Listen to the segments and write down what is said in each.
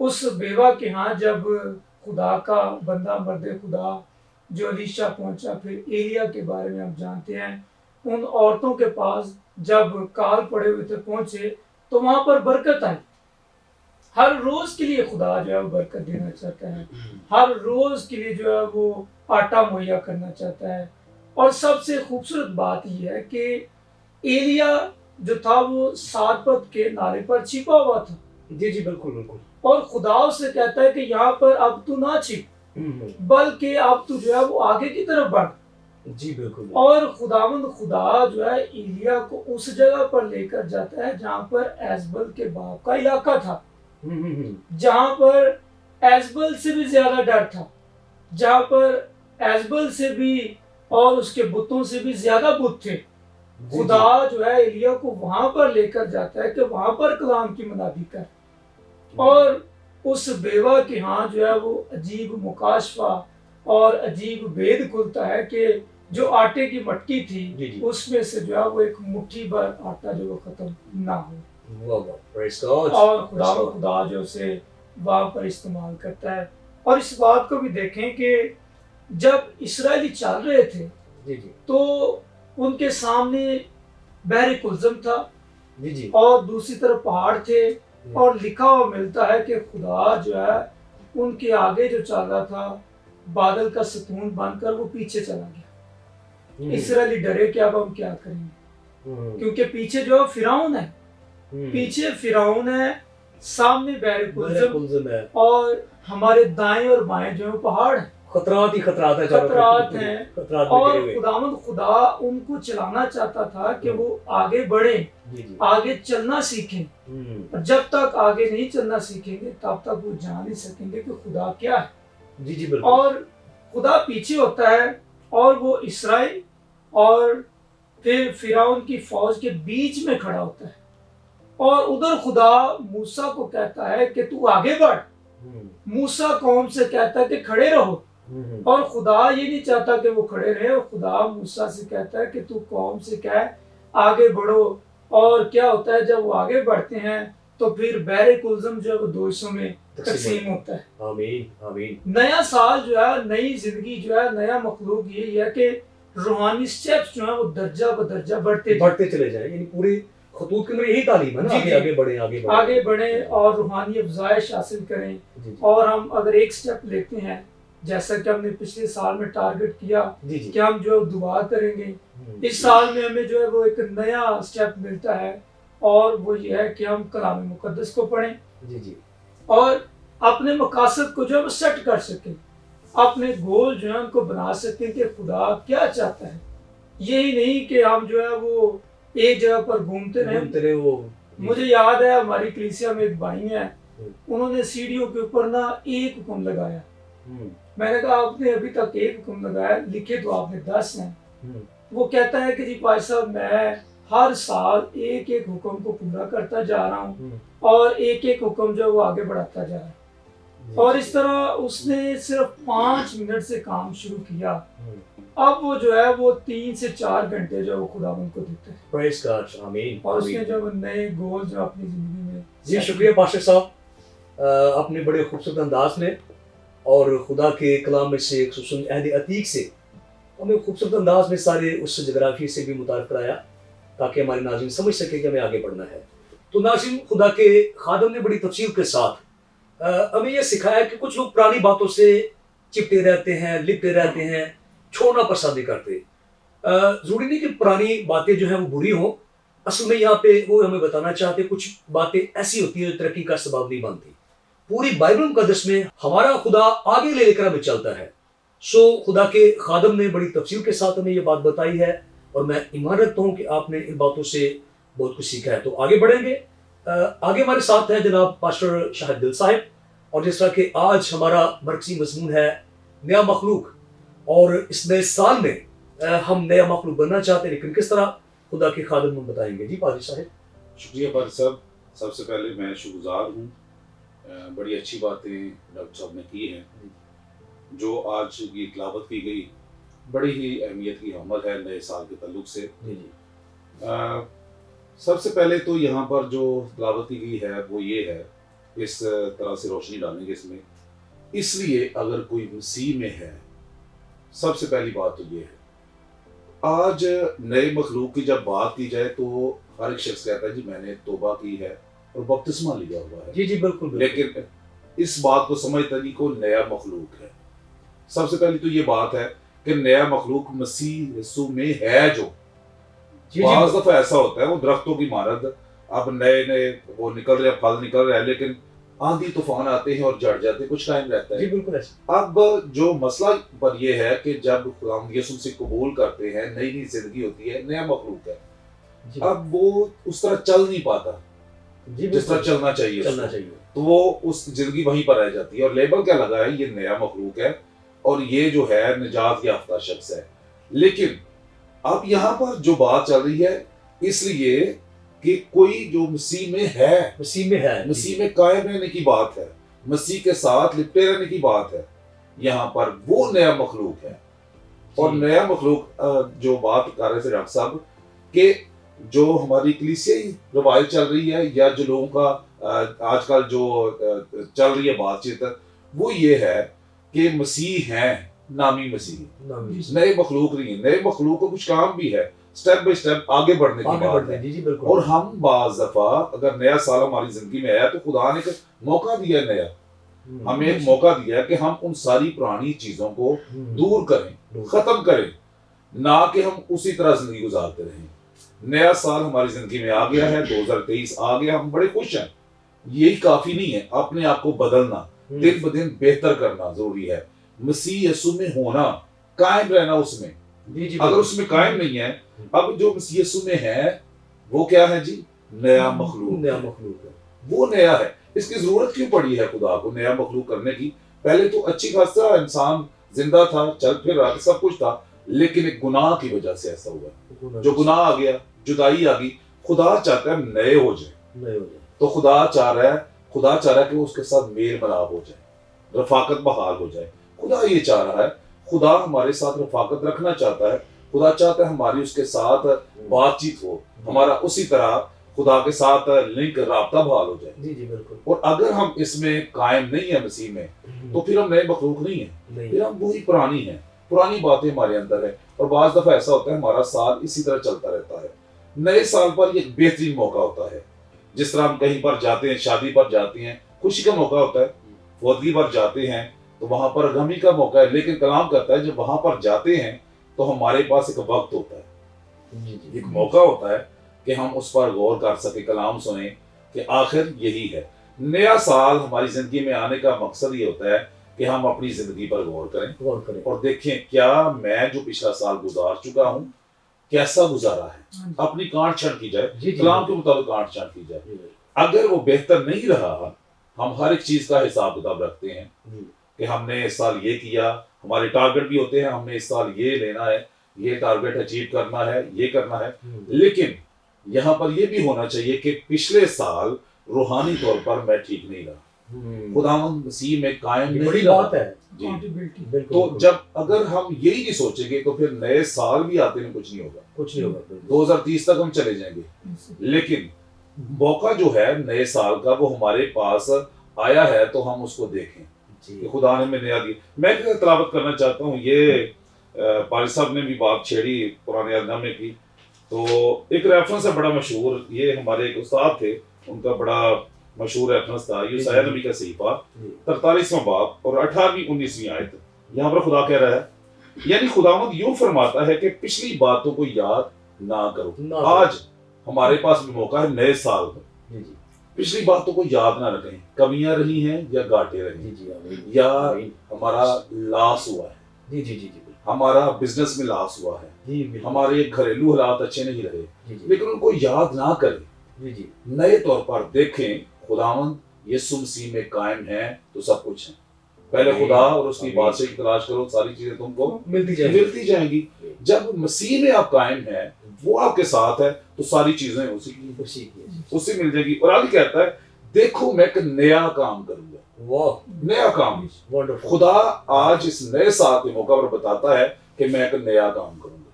اس بیوہ کے ہاں جب خدا کا بندہ مرد خدا جو الیشا پہنچا، پھر ایلیا کے بارے میں ہم جانتے ہیں، ان عورتوں کے پاس جب کال پڑے ہوئے تھے پہنچے تو وہاں پر برکت آئی۔ ہر روز کے لیے خدا جو ہے وہ برکت دینا چاہتا ہے، ہر روز کے لیے جو ہے وہ آٹا مہیا کرنا چاہتا ہے۔ اور سب سے خوبصورت بات یہ ہے کہ ایلیا جو تھا وہ سارپت کے نالے پر چھپا ہوا تھا، جی جی بالکل بالکل، اور خدا اس سے کہتا ہے کہ یہاں پر اب تو نہ چھپ، بلکہ اب تو جو ہے وہ آگے کی طرف بڑھ۔ جی بالکل، اور خداوند خدا جو ہے ایلیا کو اس جگہ پر لے کر جاتا ہے جہاں پر ایزبل کے باپ کا علاقہ تھا، جہاں پر ایزبل سے بھی زیادہ ڈر تھا، جہاں پر ایزبل سے بھی اور اس کے بتوں سے بھی زیادہ بت تھے۔ خدا جو ہے ایلیا کو وہاں پر لے کر جاتا ہے کہ وہاں پر کلام کی منادی کر، اور اس بیوہ کے ہاں جو ہے وہ عجیب مکاشفہ اور عجیب بید کھلتا ہے کہ جو آٹے کی مٹکی تھی اس میں سے جو ہے وہ ایک مٹھی بھر آٹا جو وہ ختم نہ ہو، اور خدا جو اسے وہاں پر استعمال کرتا ہے۔ اور اس بات کو بھی دیکھیں کہ جب اسرائیلی چل رہے تھے تو ان کے سامنے بحر کلزم تھا اور دوسری طرف پہاڑ تھے، اور لکھا ہوا ملتا ہے کہ خدا جو ہے ان کے آگے جو چل رہا تھا بادل کا ستون بن کر وہ پیچھے چلا گیا۔ اسرائیلی ڈرے کہ اب ہم کیا کریں گے، کیونکہ پیچھے جو ہے فرعون ہے، پیچھے فرعون ہے، سامنے بحر کلزم ہے، اور ہمارے دائیں اور بائیں جو ہے پہاڑ ہیں، خطرات ہی خطرات ہیں، اور خداوند خدا ان کو چلانا چاہتا تھا کہ وہ آگے بڑھیں، آگے چلنا سیکھیں، اور جب تک آگے نہیں چلنا سیکھیں گے تب تک وہ جان نہیں سکیں گے کہ خدا کیا ہے۔ اور خدا پیچھے ہوتا ہے اور وہ اسرائیل اور پھر فرعون کی فوج کے بیچ میں کھڑا ہوتا ہے، اور ادھر خدا موسیٰ کو کہتا ہے کہ تو آگے بڑھ، موسیٰ قوم سے کہتا ہے کہ کھڑے رہو، اور خدا یہ نہیں چاہتا کہ وہ کھڑے رہے، اور خدا موسیٰ سے کہتا ہے کہ تو قوم سے کہہ آگے بڑھو۔ اور کیا ہوتا ہے جب وہ آگے بڑھتے ہیں تو پھر بحر کلزم جو ہے وہ دو حصوں میں تقسیم ہوتا ہے۔ آمین آمین۔ نیا سال جو ہے، نئی زندگی جو ہے، نیا مخلوق یہ ہے کہ روحانی سٹیپس جو ہیں وہ درجہ بدرجہ بڑھتے چلے جائیں، یعنی پورے خطوط کے اندر یہی تعلیم ہے نا، آگے بڑھیں اور روحانی افزائش حاصل کریں۔ اور ہم اگر ایک سٹیپ لیتے ہیں جیسا کہ ہم نے پچھلے سال میں ٹارگٹ کیا کہ ہم جو دعا کریں گے، اس سال میں ہمیں جو ہے وہ ایک نیا سٹیپ ملتا ہے، اور وہ یہ ہے کہ ہم کلام مقدس کو پڑھیں اور اپنے مقاصد کو جو ہے وہ سیٹ کر سکیں، اپنے گول جو ہے ان کو بنا سکیں کہ خدا کیا چاہتا ہے۔ یہی نہیں کہ ہم جو ہے وہ ایک جگہ پر گھومتے رہیں۔ مجھے یاد ہے ہماری کلیسیا میں ایک بھائی ہیں، انہوں نے سیڑھیوں کے اوپر نا ایک حکم لگایا، میں نے کہا آپ نے ابھی تک ایک حکم لگایا، لکھے تو آپ نے 10 ہیں۔ وہ کہتا ہے کہ جی بھائی صاحب میں ہر سال ایک ایک حکم کو پورا کرتا جا رہا ہوں، اور ایک ایک حکم جو وہ آگے بڑھاتا جا رہا ہے، اور اس طرح اس نے صرف 5 منٹ سے کام شروع کیا، اب وہ جو ہے وہ 3 سے 4 گھنٹے جو وہ خداوند کو دیتا ہے۔ پریز گاڈ، آمین۔ اور اس نے جو نئے گول جو اپنی زندگی میں۔ جی شکریہ پاسٹر صاحب، اپنے بڑے خوبصورت انداز میں اور خدا کے کلام میں سے خصوصاً عہد عتیق سے ہمیں خوبصورت انداز میں سارے اس جغرافی سے بھی متعارف کرایا تاکہ ہمارے ناظرین سمجھ سکے کہ ہمیں آگے بڑھنا ہے۔ تو ناظرین، خدا کے خادم نے بڑی تفصیل کے ساتھ ہمیں یہ سکھایا کہ کچھ لوگ پرانی باتوں سے چپٹے رہتے ہیں، لپٹے رہتے ہیں، چھوڑنا پسند نہیں کرتے۔ ضروری نہیں کہ پرانی باتیں جو ہیں وہ بری ہوں، اصل میں یہاں پہ وہ ہمیں بتانا چاہتے کچھ باتیں ایسی ہوتی ہیں جو ترقی کا سبب نہیں بنتی۔ پوری بائبل مقدس میں ہمارا خدا آگے لے کر ہمیں چلتا ہے۔ خدا کے خادم نے بڑی تفصیل کے ساتھ ہمیں یہ بات بتائی ہے، اور میں ایمان رکھتا ہوں کہ آپ نے ان باتوں سے بہت کچھ سیکھا ہے۔ تو آگے بڑھیں گے۔ آگے ہمارے ساتھ ہیں جناب پاسٹر شاہد دل صاحب، اور جس طرح کہ آج ہمارا مرکزی مضمون ہے نیا مخلوق، اور اس نئے سال میں ہم نیا مخلوق بننا چاہتے ہیں، لیکن کس طرح خدا کے خادم ہم بتائیں گے۔ جی پادری صاحب۔ شکریہ پادری صاحب، سب سے پہلے میں شکر گزار ہوں، بڑی اچھی باتیں ڈاکٹر صاحب نے کی ہیں، جو آج کی تلاوت کی گئی بڑی ہی اہمیت کی حامل ہے نئے سال کے تعلق سے۔ سب سے پہلے تو یہاں پر جو تلاوت کی گئی ہے وہ یہ ہے اس طرح سے روشنی ڈالیں گے اس میں. اس لیے اگر کوئی مسیح میں ہے، سب سے پہلی بات تو یہ ہے، آج نئے مخلوق کی جب بات کی جائے تو ہر ایک شخص کہتا ہے جی میں نے توبہ کی ہے اور بپتسمہ لیا ہوا ہے، جی جی بالکل بالکل. لیکن اس بات کو سمجھتا نہیں کو نیا مخلوق ہے. سب سے پہلی تو یہ بات ہے کہ نیا مخلوق مسیح یسوع میں ہے. جو جی بعض جی دفعہ ایسا ہوتا ہے وہ درختوں کی مانند اب نئے نئے وہ نکل رہے ہیں، پھل نکل رہے ہیں، لیکن آندھی طوفان آتے ہیں اور جڑ جاتے ہیں، کچھ ٹائم رہتا جی ہے. بالکل ایسا. اب جو مسئلہ پر یہ ہے کہ جب خداوند یسوع سے قبول کرتے ہیں، نئی نئی زندگی ہوتی ہے، نیا مخلوق ہے، جی اب وہ اس طرح چل نہیں پاتا جی جس طرح بالکل چلنا چاہیے اس چلنا کو. چاہیے. تو وہ اس زندگی وہیں پر رہ جاتی ہے. اور لیبل کیا لگا ہے؟ یہ نیا مخلوق ہے اور یہ جو ہے نجات یافتہ شخص ہے. لیکن اب یہاں پر جو بات چل رہی ہے اس لیے کہ کوئی جو مسیح میں ہے، مسیح میں ہے، مسیح میں قائم رہنے کی بات ہے، مسیح کے ساتھ لپٹے رہنے کی بات ہے، یہاں پر وہ نیا مخلوق ہے. اور نیا مخلوق جو بات کر رہے تھے ڈاکٹر صاحب کہ جو ہماری کلیسیائی روایت چل رہی ہے یا جو لوگوں کا آج کل جو چل رہی ہے بات چیت، وہ یہ ہے کہ مسیح ہیں، نامی مسیح، نئے مخلوق نہیں ہے. نئے مخلوق کو کچھ کام بھی ہے، سٹیپ بائی سٹیپ آگے بڑھنے کی آگے بات بڑھتے ہے. ہیں. جی جی بالکل. اور ہم بعض دفعہ اگر نیا سال ہماری زندگی میں آیا تو خدا نے ایک موقع دیا ہے، نیا ہمیں ایک موقع دیا ہے کہ ہم ان ساری پرانی چیزوں کو دور کریں، ختم کریں، نہ کہ ہم اسی طرح زندگی گزارتے رہیں. نیا سال ہماری زندگی میں آ گیا ہے، 2023 آ گیا، ہم بڑے خوش ہیں. یہی کافی نہیں ہے، اپنے آپ کو بدلنا، دن بدن بہتر کرنا ضروری ہے. مسیح یسوع میں ہونا، قائم رہنا اس میں. جی جی اگر اس میں قائم نہیں ہے، اب جو مسیح یسوع میں ہے وہ کیا ہے جی؟ نیا مخلوق. نیا مخلوق ہے. وہ نیا ہے. اس کی ضرورت کیوں پڑی ہے خدا کو نیا مخلوق کرنے کی؟ پہلے تو اچھی خاصا انسان زندہ تھا، چل پھر رہا تھا، سب کچھ تھا، لیکن ایک گناہ کی وجہ سے ایسا ہوا. جو گناہ آ گیا، جدائی آ گئی، خدا چاہتا ہے ہم نئے ہو جائیں. نئے ہو جائے. تو خدا چاہ رہا ہے کہ وہ اس کے ساتھ میل ملاپ ہو جائے، رفاقت بحال ہو جائے. خدا یہ چاہ رہا ہے، خدا ہمارے ساتھ رفاقت رکھنا چاہتا ہے. خدا چاہتا ہے ہماری اس کے ساتھ بات چیت ہو، ہمارا اسی طرح خدا کے ساتھ لنک، رابطہ بحال ہو جائے. جی جی بالکل. اور اگر ہم اس میں قائم نہیں ہیں مسیح میں تو پھر ہم نئے مخلوق نہیں ہیں، پھر ہم وہی پرانی ہیں، پرانی باتیں ہمارے اندر ہیں. اور بعض دفعہ ایسا ہوتا ہے ہمارا سال اسی طرح چلتا رہتا ہے. نئے سال پر یہ بہترین موقع ہوتا ہے. جس طرح ہم کہیں پر جاتے ہیں، شادی پر جاتے ہیں، خوشی کا موقع ہوتا ہے. فوتگی پر جاتے ہیں تو وہاں پر غمی کا موقع ہے. لیکن کلام کہتا ہے جب وہاں پر جاتے ہیں تو ہمارے پاس ایک وقت ہوتا ہے، جی جی ایک موقع ہوتا ہے کہ ہم اس پر غور کر سکیں، کلام سنیں کہ آخر یہی ہے. نیا سال ہماری زندگی میں آنے کا مقصد یہ ہوتا ہے کہ ہم اپنی زندگی پر غور کریں اور دیکھیں کیا میں جو پچھلا سال گزار چکا ہوں کیسا گزارا ہے. اپنی کانٹ چھانٹ کی جائے، کلام کے مطابق کانٹ چھانٹ کی جائے. اگر وہ بہتر نہیں رہا، ہم ہر ایک چیز کا حساب کتاب رکھتے ہیں کہ ہم نے اس سال یہ کیا، ہمارے ٹارگٹ بھی ہوتے ہیں، ہم نے اس سال یہ لینا ہے، یہ ٹارگٹ اچیو کرنا ہے، یہ کرنا ہے. لیکن یہاں پر یہ بھی ہونا چاہیے کہ پچھلے سال روحانی طور پر میں ٹھیک نہیں رہا، خداوند مسیح میں قائم نہیں رہا. جی. تو جب اگر ہم یہی نہیں سوچیں گے تو پھر نئے سال بھی آتے ہیں کچھ نہیں ہوگا. 2030 تک ہم چلے جائیں گے. لیکن موقع جو ہے نئے سال کا وہ ہمارے پاس آیا ہے تو ہم اس کو دیکھیں کہ خدا نے ہمیں نیا دیا. میں تلاوت کرنا چاہتا ہوں، یہ پاری صاحب نے بھی بات چھیڑی پرانے عہد نامے کی. تو ایک ریفرنس ہے بڑا مشہور، یہ ہمارے ایک استاد تھے، ان کا بڑا مشہور ریفرنس تھا یوسیہ نبی کا صحیفہ 43واں باب اور 18ویں 19ویں آیت. یہاں پر خدا کہہ رہا ہے، یعنی خداوند یوں فرماتا ہے کہ پچھلی باتوں کو یاد نہ کرو. آج ہمارے پاس بھی موقع ہے نئے سال میں پچھلی باتوں کو یاد نہ رکھیں. کمیاں رہی ہیں یا گھاٹے رہے یا ہمارا لاس ہوا ہے، ہمارا بزنس میں لاس ہوا ہے، ہمارے گھریلو حالات اچھے نہیں رہے، لیکن ان کو یاد نہ کریں. نئے طور پر دیکھیں خداوند یسوع مسیح میں قائم ہیں تو سب کچھ ہے. پہلے خدا اور اس کی بادشاہی کی تلاش کرو، ساری چیزیں تم کو ملتی جائیں گی. جب مسیح میں آپ قائم ہیں، وہ آپ کے ساتھ ہے تو ساری چیزیں اسی مل جائے گی. اور آگے کہتا ہے دیکھو میں ایک نیا کام کروں گا. نیا کام خدا آج اس نئے سال کے موقع پر بتاتا ہے کہ میں ایک نیا کام کروں گا.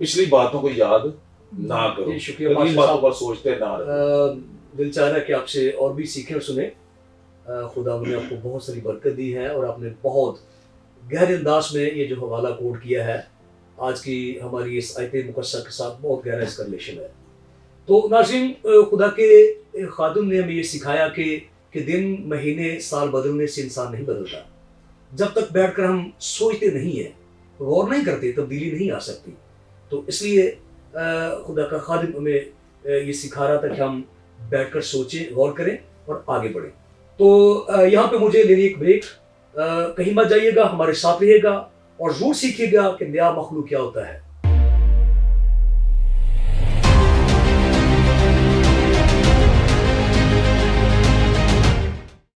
پچھلی باتوں کو یاد نہ کرو، پچھلی باتوں پر سوچتے نہ رہو. دل چاہ رہا ہے کہ آپ سے اور بھی سیکھیں اور سنیں. خدا نے آپ کو بہت ساری برکت دی ہے اور آپ نے بہت گہرے انداز میں یہ جو حوالہ کوٹ کیا ہے آج کی ہماری اس آیت مقدسہ کے ساتھ بہت گہرا اس کا ریلیشن ہے. تو ناظرین، خدا کے خادم نے ہمیں یہ سکھایا کہ دن مہینے سال بدلنے سے انسان نہیں بدلتا. جب تک بیٹھ کر ہم سوچتے نہیں ہیں، غور نہیں کرتے، تبدیلی نہیں آ سکتی. تو اس لیے خدا کا خادم ہمیں یہ سکھا رہا تھا کہ ہم بیٹھ کر سوچیں، غور کریں اور آگے بڑھیں. تو یہاں پہ مجھے لینی ایک بریک. کہیں مت جائیے گا، ہمارے ساتھ رہیے گا اور ضرور سیکھیے گا کہ نیا مخلوق کیا ہوتا ہے.